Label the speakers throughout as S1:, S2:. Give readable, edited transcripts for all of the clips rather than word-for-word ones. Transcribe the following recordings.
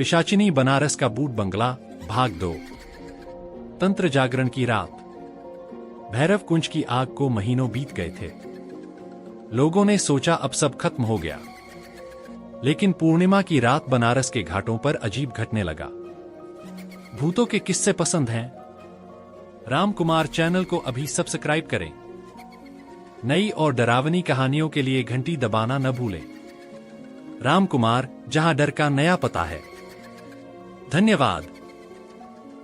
S1: पिशाचिनी बनारस का बूट बंगला भाग 2। तंत्र जागरण की रात। भैरव कुंज की आग को महीनों बीत गए थे। लोगों ने सोचा अब सब खत्म हो गया, लेकिन पूर्णिमा की रात बनारस के घाटों पर अजीब घटने लगा। भूतों के किस्से पसंद हैं? राम कुमार चैनल को अभी सब्सक्राइब करें। नई और डरावनी कहानियों के लिए घंटी दबाना न भूलें। राम कुमार, जहां डर का नया पता है। धन्यवाद।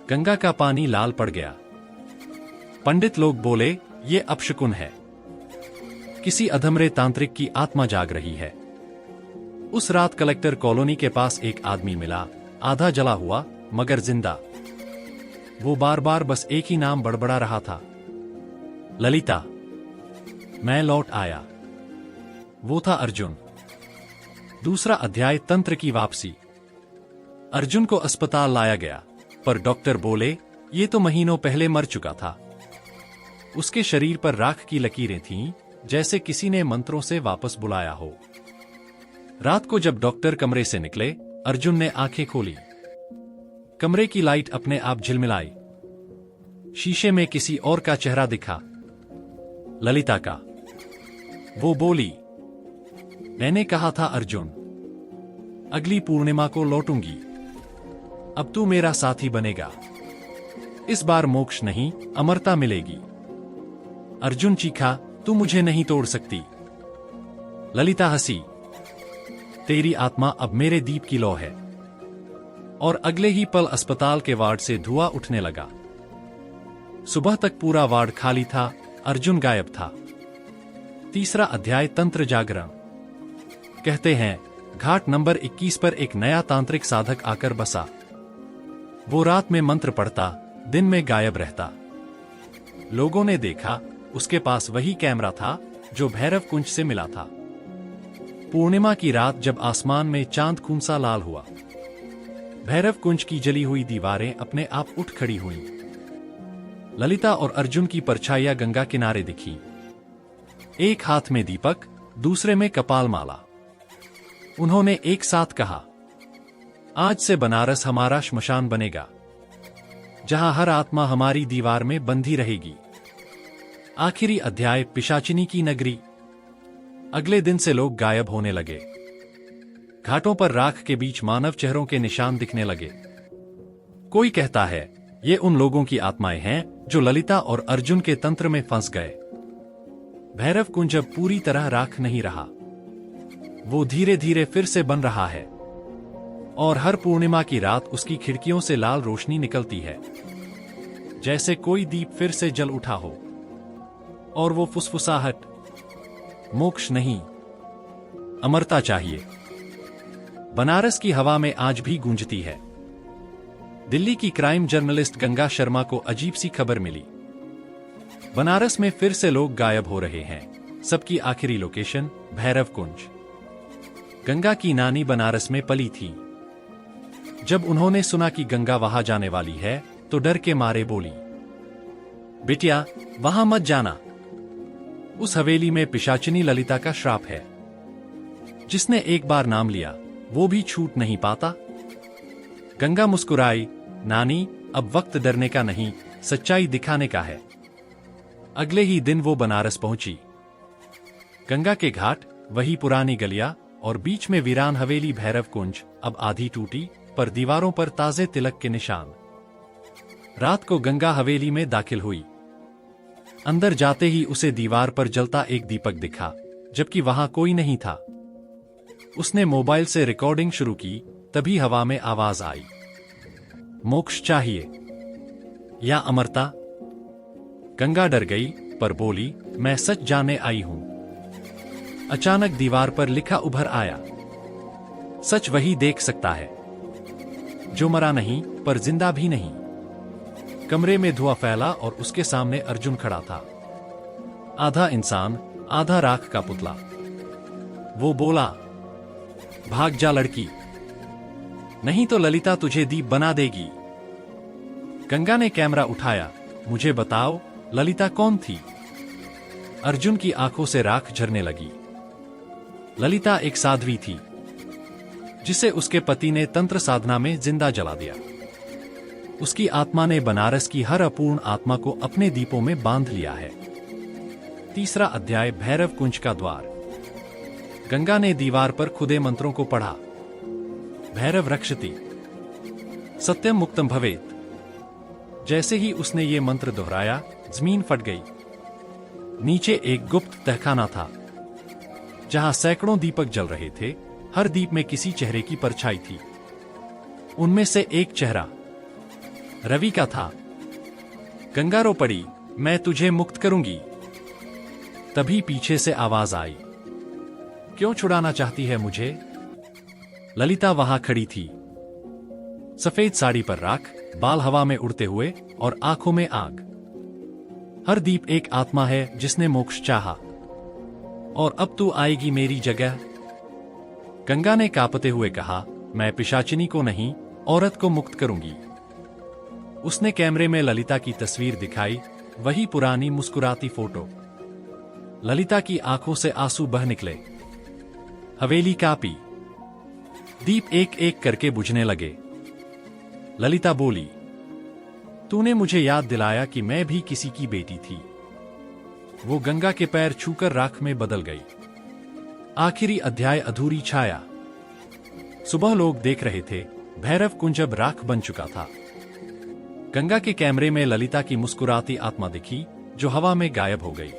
S1: गंगा का पानी लाल पड़ गया। पंडित लोग बोले, ये अपशकुन है। किसी अधमरे तांत्रिक की आत्मा जाग रही है। उस रात कलेक्टर कॉलोनी के पास एक आदमी मिला, आधा जला हुआ मगर जिंदा। वो बार बार बस एक ही नाम बड़बड़ा रहा था, ललिता। मैं लौट आया। वो था अर्जुन। दूसरा अध्याय, तंत्र की वापसी। अर्जुन को अस्पताल लाया गया, पर डॉक्टर बोले ये तो महीनों पहले मर चुका था। उसके शरीर पर राख की लकीरें थीं, जैसे किसी ने मंत्रों से वापस बुलाया हो। रात को जब डॉक्टर कमरे से निकले, अर्जुन ने आंखें खोली। कमरे की लाइट अपने आप झिलमिलाई। शीशे में किसी और का चेहरा दिखा, ललिता का। वो बोली, मैंने कहा था अर्जुन, अगली पूर्णिमा को लौटूंगी। अब तू मेरा साथी बनेगा। इस बार मोक्ष नहीं, अमरता मिलेगी। अर्जुन चीखा, तू मुझे नहीं तोड़ सकती। ललिता हंसी, तेरी आत्मा अब मेरे दीप की लौ है। और अगले ही पल अस्पताल के वार्ड से धुआं उठने लगा। सुबह तक पूरा वार्ड खाली था, अर्जुन गायब था। तीसरा अध्याय, तंत्र जागरण। कहते हैं, घाट नंबर 21 पर एक नया तांत्रिक साधक आकर बसा। वो रात में मंत्र पढ़ता, दिन में गायब रहता। लोगों ने देखा, उसके पास वही कैमरा था जो भैरव कुंज से मिला था। पूर्णिमा की रात जब आसमान में चांद खून सा लाल हुआ, भैरव कुंज की जली हुई दीवारें अपने आप उठ खड़ी हुईं। ललिता और अर्जुन की परछाइयां गंगा किनारे दिखी। एक हाथ में दीपक, दूसरे में कपाल माला। उन्होंने एक साथ कहा, आज से बनारस हमारा श्मशान बनेगा, जहां हर आत्मा हमारी दीवार में बंधी रहेगी। आखिरी अध्याय, पिशाचिनी की नगरी। अगले दिन से लोग गायब होने लगे। घाटों पर राख के बीच मानव चेहरों के निशान दिखने लगे। कोई कहता है, ये उन लोगों की आत्माएं हैं जो ललिता और अर्जुन के तंत्र में फंस गए। भैरव कुंज अब पूरी तरह राख नहीं रहा। वो धीरे धीरे फिर से बन रहा है, और हर पूर्णिमा की रात उसकी खिड़कियों से लाल रोशनी निकलती है, जैसे कोई दीप फिर से जल उठा हो। और वो फुसफुसाहट, मोक्ष नहीं, अमरता चाहिए, बनारस की हवा में आज भी गूंजती है। दिल्ली की क्राइम जर्नलिस्ट गंगा शर्मा को अजीब सी खबर मिली। बनारस में फिर से लोग गायब हो रहे हैं। सबकी आखिरी लोकेशन भैरव कुंज। गंगा की नानी बनारस में पली थी। जब उन्होंने सुना कि गंगा वहां जाने वाली है, तो डर के मारे बोली, बिटिया वहां मत जाना। उस हवेली में पिशाचिनी ललिता का श्राप है। जिसने एक बार नाम लिया, वो भी छूट नहीं पाता। गंगा मुस्कुराई, नानी अब वक्त डरने का नहीं, सच्चाई दिखाने का है। अगले ही दिन वो बनारस पहुंची। गंगा के घाट, वही पुरानी गलियां, और बीच में वीरान हवेली भैरव कुंज, अब आधी टूटी, पर दीवारों पर ताजे तिलक के निशान। रात को गंगा हवेली में दाखिल हुई। अंदर जाते ही उसे दीवार पर जलता एक दीपक दिखा, जबकि वहां कोई नहीं था। उसने मोबाइल से रिकॉर्डिंग शुरू की, तभी हवा में आवाज आई, मोक्ष चाहिए या अमरता। गंगा डर गई, पर बोली, मैं सच जानने आई हूं। अचानक दीवार पर लिखा उभर आया, सच वही देख सकता है जो मरा नहीं, पर जिंदा भी नहीं। कमरे में धुआं फैला और उसके सामने अर्जुन खड़ा था, आधा इंसान आधा राख का पुतला। वो बोला, भाग जा लड़की, नहीं तो ललिता तुझे दीप बना देगी। गंगा ने कैमरा उठाया, मुझे बताओ ललिता कौन थी? अर्जुन की आंखों से राख झरने लगी। ललिता एक साध्वी थी, जिसे उसके पति ने तंत्र साधना में जिंदा जला दिया। उसकी आत्मा ने बनारस की हर अपूर्ण आत्मा को अपने दीपों में बांध लिया है। तीसरा अध्याय, भैरव कुंज का द्वार। गंगा ने दीवार पर खुदे मंत्रों को पढ़ा। भैरव रक्षति सत्यम मुक्तम भवेत। जैसे ही उसने ये मंत्र दोहराया, जमीन फट गई। नीचे एक गुप्त तहखाना था, जहां सैकड़ों दीपक जल रहे थे। हर दीप में किसी चेहरे की परछाई थी। उनमें से एक चेहरा रवि का था। गंगा रो पड़ी, मैं तुझे मुक्त करूंगी। तभी पीछे से आवाज आई, क्यों छुड़ाना चाहती है मुझे? ललिता वहां खड़ी थी, सफेद साड़ी पर राख, बाल हवा में उड़ते हुए और आंखों में आग। हर दीप एक आत्मा है जिसने मोक्ष चाहा, और अब तू आएगी मेरी जगह। गंगा ने कांपते हुए कहा, मैं पिशाचिनी को नहीं, औरत को मुक्त करूंगी। उसने कैमरे में ललिता की तस्वीर दिखाई, वही पुरानी मुस्कुराती फोटो। ललिता की आंखों से आंसू बह निकले। हवेली कांपी, दीप एक एक करके बुझने लगे। ललिता बोली, तूने मुझे याद दिलाया कि मैं भी किसी की बेटी थी। वो गंगा के पैर छूकर राख में बदल गई। आखिरी अध्याय, अधूरी छाया। सुबह लोग देख रहे थे, भैरव कुंज अब राख बन चुका था। गंगा के कैमरे में ललिता की मुस्कुराती आत्मा दिखी, जो हवा में गायब हो गई।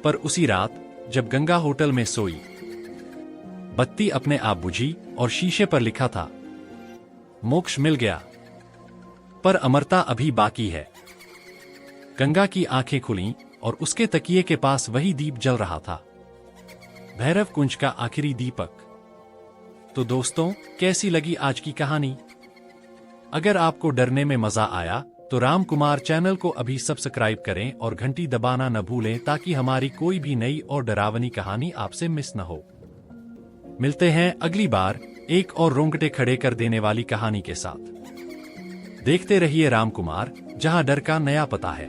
S1: पर उसी रात जब गंगा होटल में सोई, बत्ती अपने आप बुझी और शीशे पर लिखा था, मोक्ष मिल गया, पर अमरता अभी बाकी है। गंगा की आंखें खुलीं और उसके तकिए के पास वही दीप जल रहा था, भैरव कुंज का आखिरी दीपक। तो दोस्तों, कैसी लगी आज की कहानी? अगर आपको डरने में मजा आया तो राम कुमार चैनल को अभी सब्सक्राइब करें और घंटी दबाना न भूलें, ताकि हमारी कोई भी नई और डरावनी कहानी आपसे मिस न हो। मिलते हैं अगली बार एक और रोंगटे खड़े कर देने वाली कहानी के साथ। देखते रहिए राम कुमार, जहां डर का नया पता है।